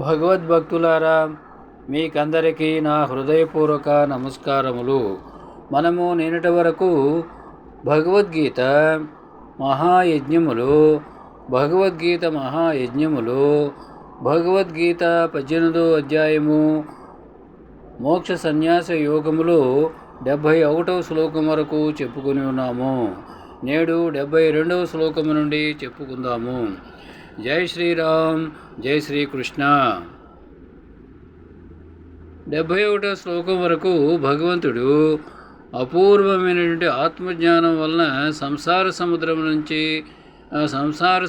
భగవద్భక్తులారా, మీకందరికీ నా హృదయపూర్వక నమస్కారములు. మనము నిన్నటి వరకు భగవద్గీత మహాయజ్ఞములు భగవద్గీత 18వ అధ్యాయము మోక్ష సన్యాస యోగములో 71వ శ్లోకం వరకు చెప్పుకొని ఉన్నాము. నేడు 72వ శ్లోకము నుండి చెప్పుకుందాము. జై శ్రీరామ్, జై శ్రీకృష్ణ. 71వ శ్లోకం వరకు భగవంతుడు అపూర్వమైనటువంటి ఆత్మజ్ఞానం వలన సంసార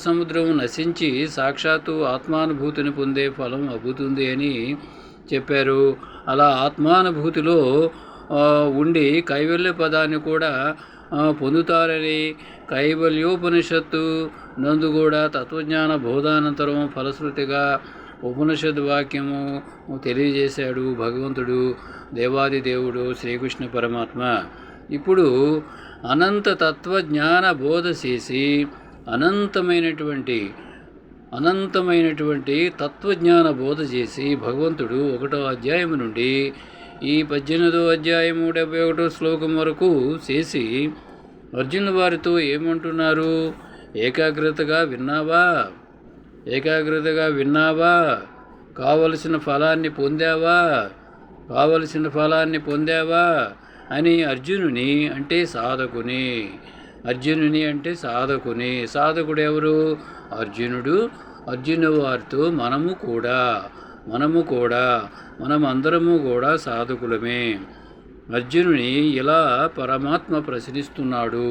సముద్రం నశించి సాక్షాత్తు ఆత్మానుభూతిని పొందే ఫలం అబ్బుతుంది అని చెప్పారు. అలా ఆత్మానుభూతిలో ఉండి కైవల్య పదాన్ని కూడా పొందుతారని కైవల్యోపనిషత్తు నందు కూడా తత్వజ్ఞాన బోధానంతరం ఫలశ్రుతిగా ఉపనిషద్ వాక్యము తెలియజేశాడు భగవంతుడు, దేవాది దేవుడు శ్రీకృష్ణ పరమాత్మ. ఇప్పుడు అనంత తత్వజ్ఞాన బోధ చేసి అనంతమైనటువంటి తత్వజ్ఞాన బోధ చేసి భగవంతుడు 1వ అధ్యాయం నుండి ఈ 18వ అధ్యాయము 71వ శ్లోకం వరకు చేసి అర్జునుల వారితో ఏమంటున్నారు? ఏకాగ్రతగా విన్నావా? కావలసిన ఫలాన్ని పొందావా అని అర్జునుని అంటే సాధకుడు ఎవరు? అర్జును వారితో మనమందరము కూడా సాధకులమే. అర్జునుని ఇలా పరమాత్మ ప్రశ్నిస్తున్నాడు.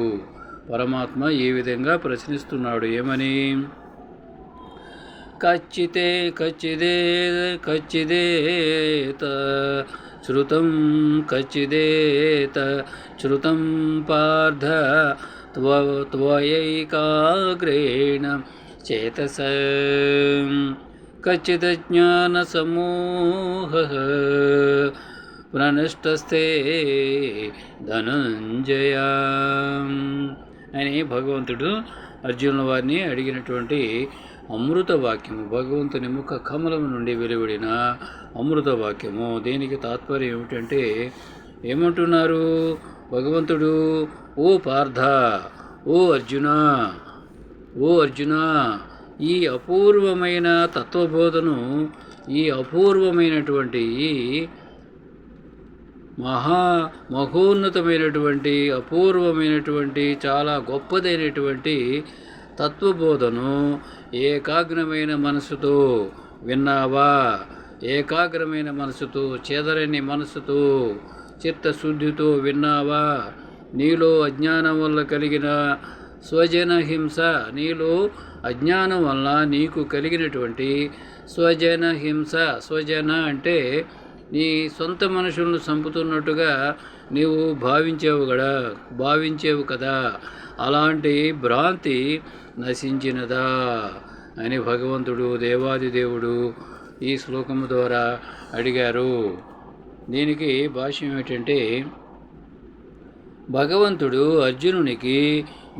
పరమాత్మ ఏ విధంగా ప్రశ్నిస్తున్నాడు? ఏమని? కచ్చిదేత శ్రుతం పార్థ త్వయైకాగ్రేణ చేతస కచ్చిదజ్ఞానసమూహః ప్రనష్టస్తే ధనంజయ అని భగవంతుడు అర్జునుల వారిని అడిగినటువంటి అమృత వాక్యము, భగవంతుని ముఖ కమలము నుండి వెలువడిన అమృత వాక్యము. దీనికి తాత్పర్యం ఏమిటంటే ఏమంటున్నారు భగవంతుడు? ఓ పార్థ, ఓ అర్జున, ఈ అపూర్వమైన తత్వబోధను, ఈ అపూర్వమైనటువంటి మహోన్నతమైనటువంటి అపూర్వమైనటువంటి చాలా గొప్పదైనటువంటి తత్వబోధను ఏకాగ్రమైన మనసుతో విన్నావా? ఏకాగ్రమైన మనసుతో, చెదరని మనసుతో, చిత్తశుద్ధితో విన్నావా? నీలో అజ్ఞానం వల్ల కలిగిన స్వజన హింస, నీలో అజ్ఞానం వల్ల నీకు కలిగినటువంటి స్వజన హింస, స్వజన అంటే నీ సొంత మనుషులను చంపుతున్నట్టుగా నీవు భావించేవు కదా, అలాంటి భ్రాంతి నశించినదా అని భగవంతుడు, దేవాది దేవుడు ఈ శ్లోకము ద్వారా అడిగారు. దీనికి భాష్యం ఏమిటంటే భగవంతుడు అర్జునునికి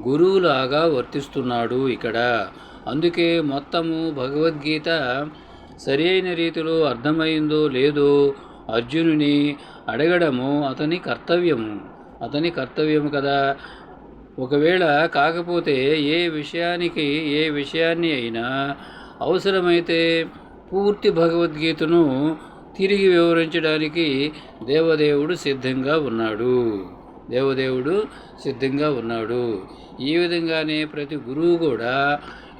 గురువులాగా వర్తిస్తున్నాడు ఇక్కడ. అందుకే మొత్తము భగవద్గీత సరి అయిన రీతిలో అర్థమైందో లేదో అర్జునుని అడగడము అతని కర్తవ్యము కదా. ఒకవేళ కాకపోతే ఏ విషయాన్ని అయినా అవసరమైతే పూర్తి భగవద్గీతను తిరిగి వివరించడానికి దేవదేవుడు సిద్ధంగా ఉన్నాడు. ఈ విధంగానే ప్రతి గురువు కూడా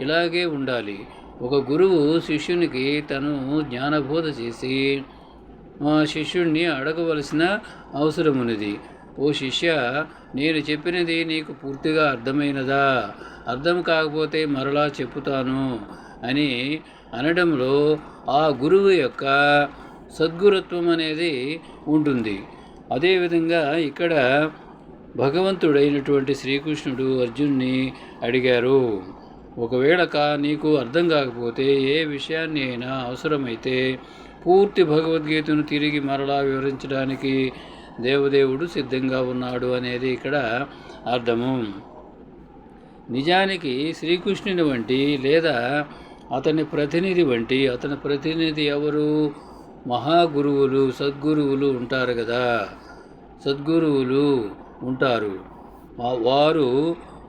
ఇలాగే ఉండాలి. ఒక గురువు శిష్యునికి తను జ్ఞానబోధ చేసి శిష్యుణ్ణి అడగవలసిన అవసరం ఉన్నది. ఓ శిష్య, నేను చెప్పినది నీకు పూర్తిగా అర్థమైనదా? అర్థం కాకపోతే మరలా చెప్పుతాను అని అనడంలో ఆ గురువు యొక్క సద్గురుత్వం అనేది ఉంటుంది. అదేవిధంగా ఇక్కడ భగవంతుడైనటువంటి శ్రీకృష్ణుడు అర్జున్ని అడిగారు, ఒకవేళ నీకు అర్థం కాకపోతే ఏ విషయాన్ని అయినా అవసరమైతే పూర్తి భగవద్గీతను తిరిగి మరలా వివరించడానికి దేవదేవుడు సిద్ధంగా ఉన్నాడు అనేది ఇక్కడ అర్థము. నిజానికి శ్రీకృష్ణుని వంటి లేదా అతని ప్రతినిధి ఎవరు? మహాగురువులు, సద్గురువులు ఉంటారు కదా, సద్గురువులు ఉంటారు. వారు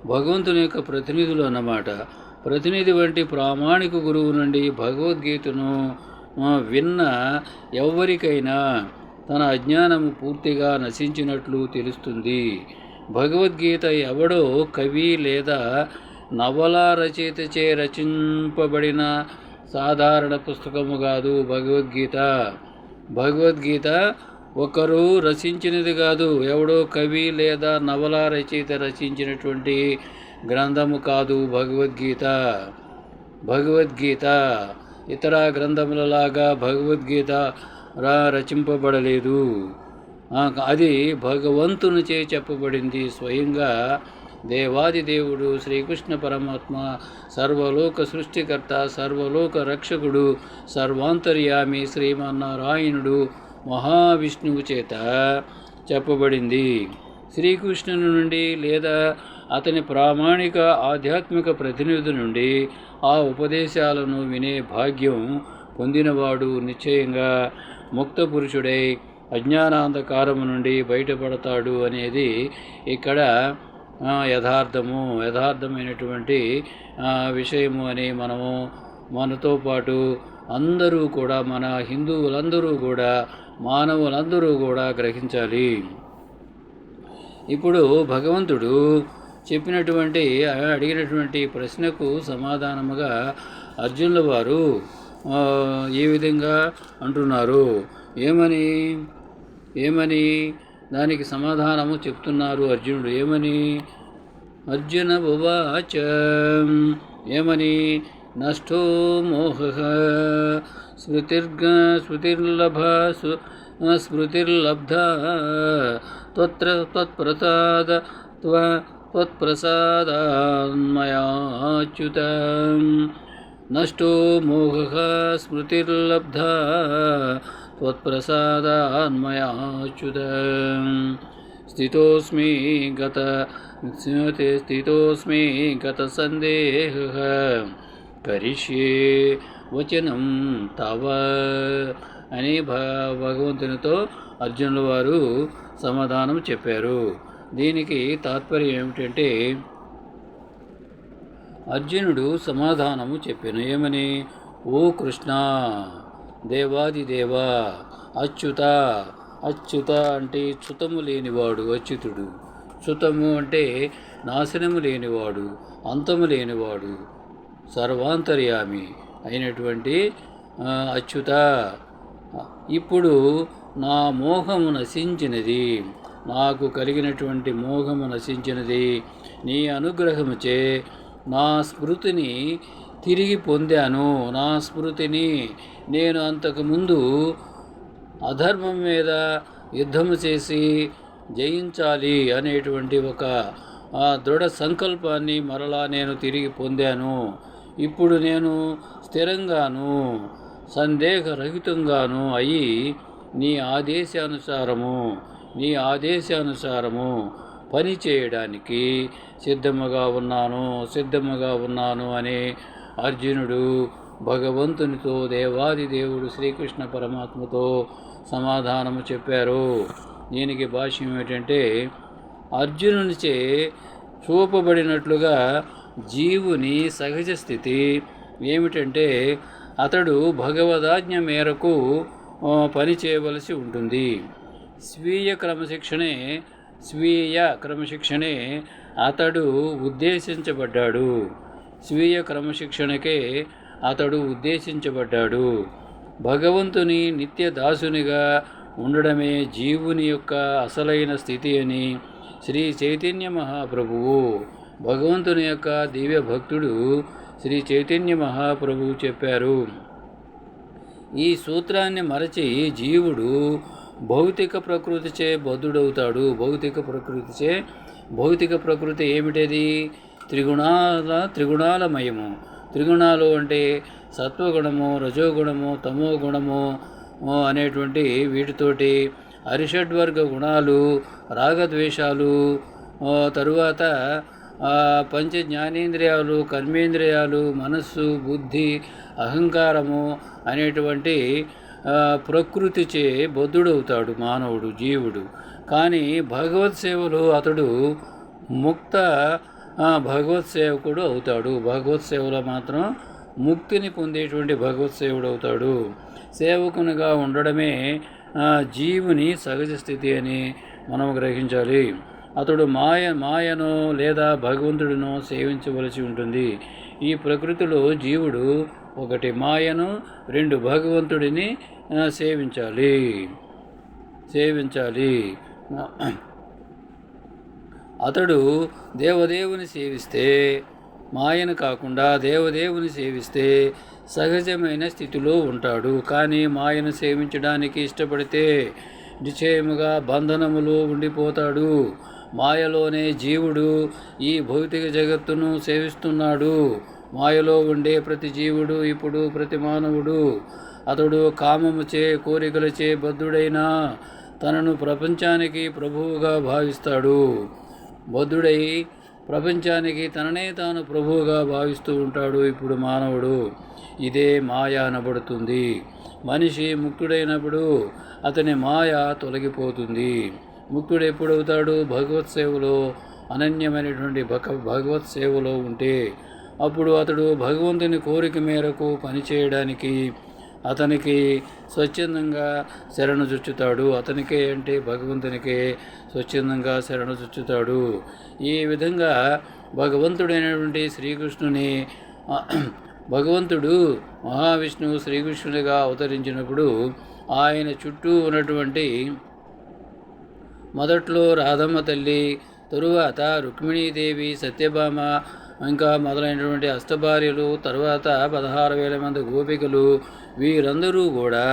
భగవంతుని యొక్క ప్రతినిధులు అన్నమాట. ప్రతినిధి వంటి ప్రామాణిక గురువు నుండి భగవద్గీతను విన్న ఎవరికైనా తన అజ్ఞానము పూర్తిగా నశించినట్లు తెలుస్తుంది. భగవద్గీత ఎవడో కవి లేదా నవలా రచయితచే రచింపబడిన సాధారణ పుస్తకము కాదు. భగవద్గీత ఒకరు రచించినది కాదు. ఎవడో కవి లేదా నవలా రచయిత రచించినటువంటి గ్రంథము కాదు భగవద్గీత. ఇతర గ్రంథములలాగా భగవద్గీత రచింపబడలేదు. అది భగవంతునిచే చెప్పబడింది. స్వయంగా దేవాది దేవుడు శ్రీకృష్ణ పరమాత్మ, సర్వలోక సృష్టికర్త, సర్వలోక రక్షకుడు, సర్వాంతర్యామి శ్రీమన్నారాయణుడు మహావిష్ణువు చేత చెప్పబడింది. శ్రీకృష్ణుని నుండి లేదా అతని ప్రామాణిక ఆధ్యాత్మిక ప్రతినిధి నుండి ఆ ఉపదేశాలను వినే భాగ్యం పొందినవాడు నిశ్చయంగా ముక్త పురుషుడై అజ్ఞానాంధకారము నుండి బయటపడతాడు అనేది ఇక్కడ యథార్థమైనటువంటి విషయము అని మనతో పాటు అందరూ కూడా, మన హిందువులందరూ కూడా, మానవులందరూ కూడా గ్రహించాలి. ఇప్పుడు భగవంతుడు అడిగినటువంటి ప్రశ్నకు సమాధానముగా అర్జునుల వారు ఏ విధంగా అంటున్నారు, ఏమని దానికి సమాధానము చెప్తున్నారు అర్జునుడు. అర్జున ఉవాచ ఏమని? నష్టో మోహ స్మృతిర్లబ్ధ త్వత్ప్రసాదాన్మయాచ్యుత. నష్టో మోహ స్మృతిర్లబ్ధ త్వత్ప్రసాదాన్మయాచ్యుత. స్థితోస్మి గత సందేహః కరిష్యే వచనం తవ అని భగవంతునితో అర్జునుల వారు సమాధానం చెప్పారు. దీనికి తాత్పర్యం ఏమిటంటే, అర్జునుడు సమాధానము చెప్పాను ఏమని? ఓ కృష్ణ, దేవాది దేవ, అచ్యుత అంటే చ్యుతము లేనివాడు, అచ్యుతుడు. చ్యుతము అంటే నాశనము లేనివాడు, అంతము లేనివాడు, సర్వాంతర్యామి అయినటువంటి అచ్యుత. ఇప్పుడు నా మోహము నశించినది, నాకు కలిగినటువంటి మోహము నశించినది. నీ అనుగ్రహముచే నా స్మృతిని తిరిగి పొందాను. నా స్మృతిని నేను అంతకుముందు అధర్మం మీద యుద్ధము చేసి జయించాలి అనేటువంటి ఒక దృఢ సంకల్పాన్ని మరలా నేను తిరిగి పొందాను. ఇప్పుడు నేను స్థిరంగాను సందేహరహితంగాను అయి నీ ఆదేశానుసారము పని చేయడానికి సిద్ధముగా ఉన్నాను అని అర్జునుడు భగవంతునితో, దేవాది దేవుడు శ్రీకృష్ణ పరమాత్మతో సమాధానము చెప్పారు. దీనికి భాష్యం ఏమిటంటే, అర్జునునిచే చూపబడినట్లుగా జీవుని సహజ స్థితి ఏమిటంటే, అతడు భగవదాజ్ఞ మేరకు పని చేయవలసి ఉంటుంది. స్వీయ క్రమశిక్షణే అతడు ఉద్దేశించబడ్డాడు. స్వీయ క్రమశిక్షణకే అతడు ఉద్దేశించబడ్డాడు. భగవంతుని నిత్య దాసునిగా ఉండడమే జీవుని యొక్క అసలైన స్థితి అని శ్రీ చైతన్య మహాప్రభువు, భగవంతుని యొక్క దివ్య భక్తుడు శ్రీ చైతన్య మహాప్రభువు చెప్పారు. ఈ సూత్రాన్ని మరచి జీవుడు భౌతిక ప్రకృతిచే బద్ధుడవుతాడు. భౌతిక ప్రకృతి ఏమిటది? త్రిగుణాలమయము. త్రిగుణాలు అంటే సత్వగుణము, రజోగుణము, తమో గుణము అనేటువంటి వీటితోటి అరిషడ్వర్గ గుణాలు, రాగద్వేషాలు, తరువాత పంచ జ్ఞానేంద్రియాలు, కర్మేంద్రియాలు, మనస్సు, బుద్ధి, అహంకారము అనేటువంటి ప్రకృతిచే బద్ధుడవుతాడు మానవుడు, జీవుడు. కానీ భగవత్ సేవలో అతడు ముక్త భగవత్ సేవకుడు అవుతాడు. భగవత్ సేవలో మాత్రం ముక్తిని పొందేటువంటి భగవత్ సేవుడు అవుతాడు. సేవకునిగా ఉండడమే జీవుని సహజ స్థితి అని మనం గ్రహించాలి. అతడు మాయను లేదా భగవంతుడినో సేవించవలసి ఉంటుంది. ఈ ప్రకృతిలో జీవుడు ఒకటి మాయను, రెండు భగవంతుడిని సేవించాలి. అతడు దేవదేవుని సేవిస్తే, మాయను కాకుండా దేవదేవుని సేవిస్తే సహజమైన స్థితిలో ఉంటాడు. కానీ మాయను సేవించడానికి ఇష్టపడితే నిశ్చయముగా బంధనములో ఉండిపోతాడు. మాయలోనే జీవుడు ఈ భౌతిక జగత్తును సేవిస్తున్నాడు. మాయలో ఉండే ప్రతి జీవుడు, ఇప్పుడు ప్రతి మానవుడు, అతడు కామముచే, కోరికలచే బద్ధుడైనా తనను ప్రపంచానికి ప్రభువుగా భావిస్తాడు. బద్ధుడై ప్రపంచానికి తననే తాను ప్రభువుగా భావిస్తూ ఉంటాడు ఇప్పుడు మానవుడు. ఇదే మాయ అనబడుతుంది. మనిషి ముక్తుడైనప్పుడు అతని మాయ తొలగిపోతుంది. ముక్తుడు ఎప్పుడవుతాడు? భగవత్ సేవలో, అనన్యమైనటువంటి భగవత్ సేవలో ఉంటే. అప్పుడు అతడు భగవంతుని కోరిక మేరకు పనిచేయడానికి అతనికి స్వచ్ఛందంగా శరణుజొచ్చుతాడు. అతనికే అంటే భగవంతునికే స్వచ్ఛందంగా శరణుజొచ్చుతాడు. ఈ విధంగా భగవంతుడైనటువంటి శ్రీకృష్ణుని భగవంతుడు మహావిష్ణువు శ్రీకృష్ణునిగా అవతరించినప్పుడు ఆయన చుట్టూ ఉన్నటువంటి మొదట్లో రాధమ్మ తల్లి, తరువాత రుక్మిణీదేవి, సత్యభామ, ఇంకా మొదలైనటువంటి అష్టభార్యలు, తర్వాత 16,000 మంది గోపికలు, వీరందరూ కూడా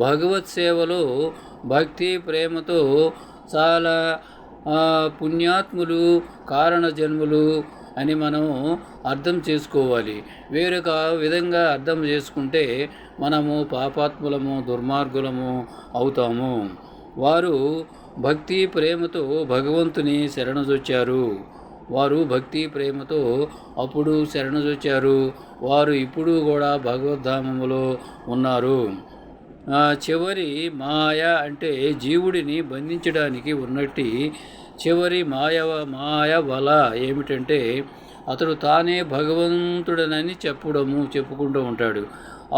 భగవత్ సేవలో భక్తి ప్రేమతో చాలా పుణ్యాత్ములు, కారణ జన్ములు అని మనం అర్థం చేసుకోవాలి. వేరొక విధంగా అర్థం చేసుకుంటే మనము పాపాత్ములము, దుర్మార్గులము అవుతాము. వారు భక్తి ప్రేమతో భగవంతుని శరణుజొచ్చారు. వారు భక్తి ప్రేమతో అప్పుడు శరణుజొచ్చారు. వారు ఇప్పుడు కూడా భగవద్ధామములో ఉన్నారు. చివరి మాయ అంటే జీవుడిని బంధించడానికి ఉన్నట్టి చివరి మాయ వల ఏమిటంటే అతడు తానే భగవంతుడనని చెప్పుకుంటూ ఉంటాడు.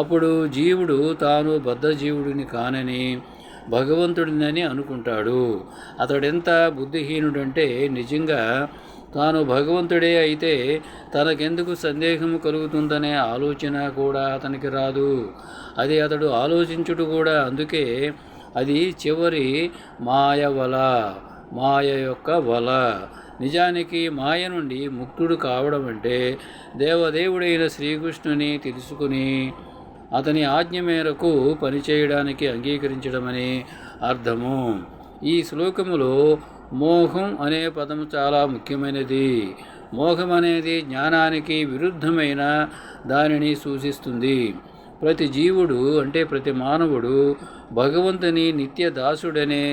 అప్పుడు జీవుడు తాను బద్ధజీవుడిని కానని భగవంతుడినని అనుకుంటాడు. అతడెంత బుద్ధిహీనుడంటే నిజంగా తాను భగవంతుడే అయితే తనకెందుకు సందేహము కలుగుతుందనే ఆలోచన కూడా అతనికి రాదు. అది అతడు ఆలోచించుట కూడా. అందుకే అది చివరి మాయ యొక్క వల. నిజానికి మాయ నుండి ముక్తుడు కావడం అంటే దేవదేవుడైన శ్రీకృష్ణుని తెలుసుకుని అతని ఆజ్ఞ మేరకు పనిచేయడానికి అంగీకరించడమని అర్థము. ఈ శ్లోకములో మోహం అనే పదము చాలా ముఖ్యమైనది. మోహం అనేది జ్ఞానానికి విరుద్ధమైన దానిని సూచిస్తుంది. ప్రతి జీవుడు అంటే ప్రతి మానవుడు భగవంతుని నిత్య దాసుడనే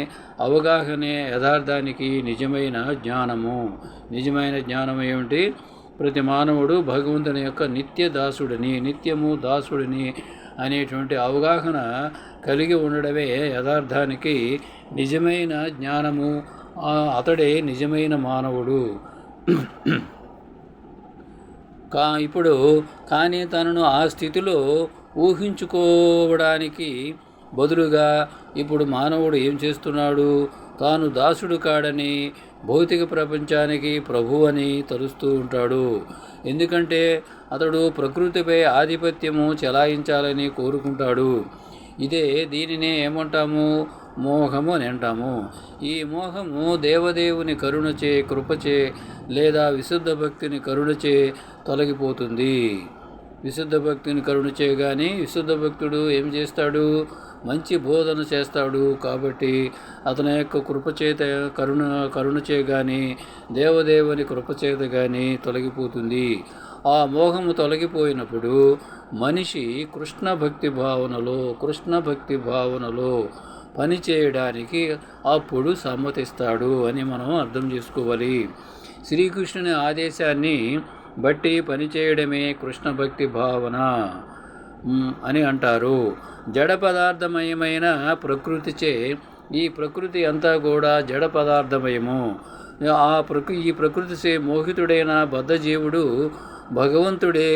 అవగాహనే యథార్థానికి నిజమైన జ్ఞానము. నిజమైన జ్ఞానం ఏమిటి? ప్రతి మానవుడు భగవంతుని యొక్క నిత్య దాసుడిని, నిత్యము దాసుడిని అనేటువంటి అవగాహన కలిగి ఉండడమే యథార్థానికి నిజమైన జ్ఞానము. అతడే నిజమైన మానవుడు. కానీ తనను ఆ స్థితిలో ఊహించుకోవడానికి బదులుగా ఇప్పుడు మానవుడు ఏం చేస్తున్నాడు? తాను దాసుడు కాడని, భౌతిక ప్రపంచానికి ప్రభు అని తలుస్తూ ఉంటాడు. ఎందుకంటే అతడు ప్రకృతిపై ఆధిపత్యము చెలాయించాలని కోరుకుంటాడు. దీనినే ఏమంటాము? మోహము అని అంటాము. ఈ మోహము దేవదేవుని కరుణచే, కృపచే లేదా విశుద్ధ భక్తిని కరుణచే తొలగిపోతుంది. విశుద్ధ భక్తిని కరుణచే కానీ విశుద్ధ భక్తుడు ఏం చేస్తాడు? మంచి బోధన చేస్తాడు. కాబట్టి అతని యొక్క కృపచేత కరుణచే కానీ దేవదేవుని కృపచేత కానీ తొలగిపోతుంది. ఆ మోహము తొలగిపోయినప్పుడు మనిషి కృష్ణ భక్తి భావనలో పని చేయడానికి అప్పుడు సమ్మతిస్తాడు అని మనం అర్థం చేసుకోవాలి. శ్రీకృష్ణుని ఆదేశాన్ని బట్టి పనిచేయడమే కృష్ణ భక్తి భావన అని అంటారు. జడ పదార్థమయమైన ప్రకృతిచే ఈ ప్రకృతి అంతా కూడా జడ పదార్థమయము. ఈ ప్రకృతిచే మోహితుడైన బద్ధజీవుడు భగవంతుడే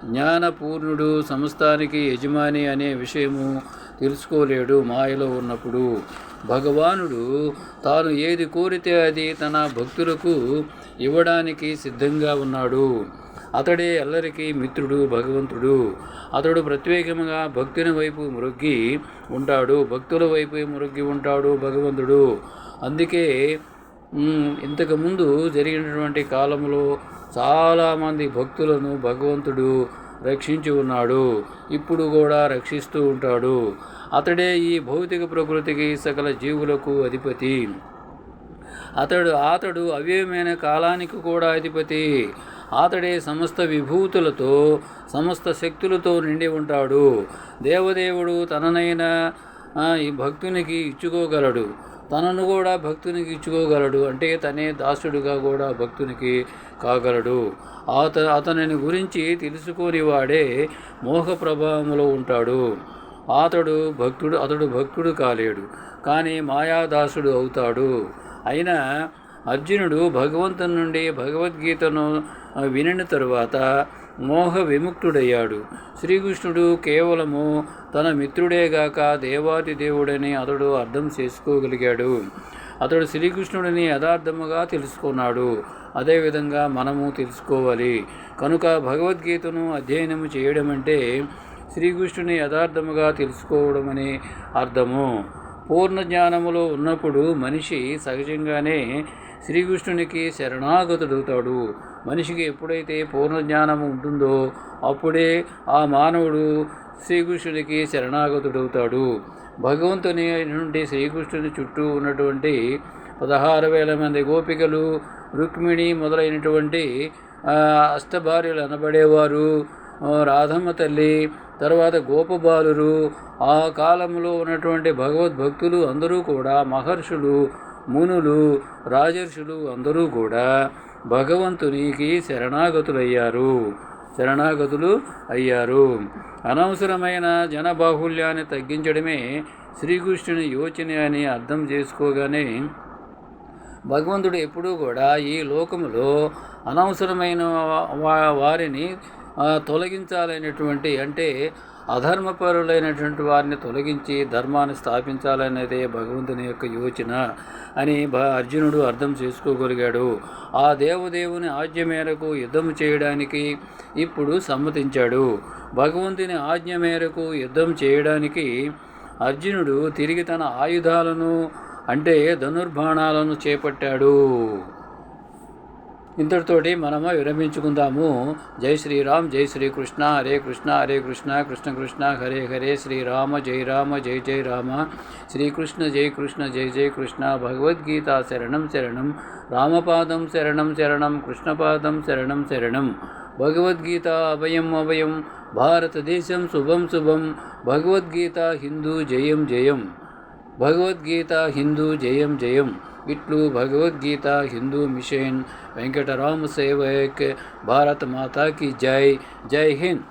జ్ఞానపూర్ణుడు, సమస్తానికి యజమాని అనే విషయము తెలుసుకోలేడు. మాయలో ఉన్నప్పుడు భగవానుడు తాను ఏది కోరితే అది తన భక్తులకు ఇవ్వడానికి సిద్ధంగా ఉన్నాడు. అతడే ఎల్లరికీ మిత్రుడు భగవంతుడు. అతడు ప్రత్యేకంగా భక్తుని వైపు మొగ్గి ఉంటాడు, భక్తుల వైపు మొగ్గి ఉంటాడు భగవంతుడు. అందుకే ఇంతకుముందు జరిగినటువంటి కాలంలో చాలామంది భక్తులను భగవంతుడు రక్షించి ఉన్నాడు, ఇప్పుడు కూడా రక్షిస్తూ ఉంటాడు. అతడే ఈ భౌతిక ప్రకృతికి సకల జీవులకు అధిపతి. అతడు అవ్యయమైన కాలానికి కూడా అధిపతి. అతడే సమస్త విభూతులతో సమస్త శక్తులతో నిండి ఉంటాడు. దేవదేవుడు తననైనా ఈ భక్తునికి ఇచ్చుకోగలడు, తనను కూడా భక్తునికి ఇచ్చుకోగలడు. అంటే తనే దాసుడుగా కూడా భక్తునికి కాగలడు. అతనిని గురించి తెలుసుకొని వాడే మోహ ప్రభావంలో ఉంటాడు. అతడు భక్తుడు కాలేడు, కానీ మాయాదాసుడు అవుతాడు. అయినా అర్జునుడు భగవంతుని నుండి భగవద్గీతను వినిన తరువాత మోహ విముక్తుడయ్యాడు. శ్రీకృష్ణుడు కేవలము తన మిత్రుడేగాక దేవాది దేవుడని అతడు అర్థం చేసుకోగలిగాడు. అతడు శ్రీకృష్ణుడిని యథార్థముగా తెలుసుకున్నాడు. అదేవిధంగా మనము తెలుసుకోవాలి. కనుక భగవద్గీతను అధ్యయనము చేయడం అంటే శ్రీకృష్ణుని యథార్థముగా తెలుసుకోవడమని అర్థము. పూర్ణ జ్ఞానములో ఉన్నప్పుడు మనిషి సహజంగానే శ్రీకృష్ణునికి శరణాగతుడవుతాడు. మనిషికి ఎప్పుడైతే పూర్ణ జ్ఞానము ఉంటుందో అప్పుడే ఆ మానవుడు శ్రీకృష్ణుడికి శరణాగతుడవుతాడు. భగవంతుని నుండి శ్రీకృష్ణుని చుట్టూ ఉన్నటువంటి 16,000 మంది గోపికలు, రుక్మిణి మొదలైనటువంటి అష్టభార్యలు అనబడేవారు, రాధమ్మ తల్లి, తర్వాత గోపబాలురు, ఆ కాలంలో ఉన్నటువంటి భగవద్భక్తులు అందరూ కూడా మహర్షులు, మునులు, రాజర్షులు అందరూ కూడా భగవంతునికి శరణాగతులు అయ్యారు. అనవసరమైన జనబాహుల్యాన్ని తగ్గించడమే శ్రీకృష్ణుని యోచన అని అర్థం చేసుకోగానే భగవంతుడు ఎప్పుడూ కూడా ఈ లోకములో అనవసరమైన వారిని తొలగించాలనేటువంటి, అంటే అధర్మపరులైనటువంటి వారిని తొలగించి ధర్మాన్ని స్థాపించాలనేదే భగవంతుని యొక్క యోచన అని అర్జునుడు అర్థం చేసుకోగలిగాడు. ఆ దేవదేవుని ఆజ్ఞ మేరకు యుద్ధం చేయడానికి ఇప్పుడు సమ్మతించాడు. భగవంతుని ఆజ్ఞ మేరకు యుద్ధం చేయడానికి అర్జునుడు తిరిగి తన ఆయుధాలను, అంటే ధనుర్బాణాలను చేపట్టాడు. ఇంతటితోటి మనము విరమించుకుందాము. జై శ్రీరామ్, జై శ్రీకృష్ణ, హరే కృష్ణ హరే కృష్ణ, కృష్ణ కృష్ణ హరే హరే, శ్రీరామ జై రామ, జై జై రామ, శ్రీకృష్ణ జై కృష్ణ, జై జై కృష్ణ. భగవద్గీత శరణం శరణం, రామపాదం శరణం శరణం, కృష్ణపాదం శరణం శరణం. భగవద్గీత అభయం అభయం, భారతదేశం శుభం శుభం. భగవద్గీత హిందూ జయం జయం, భగవద్గీత హిందూ జయం జయం. ఇట్లు భగవద్గీత హిందూ మిషన్, వెంకటరామ సేవక్. భారత మాతా की जय. जय हिंद.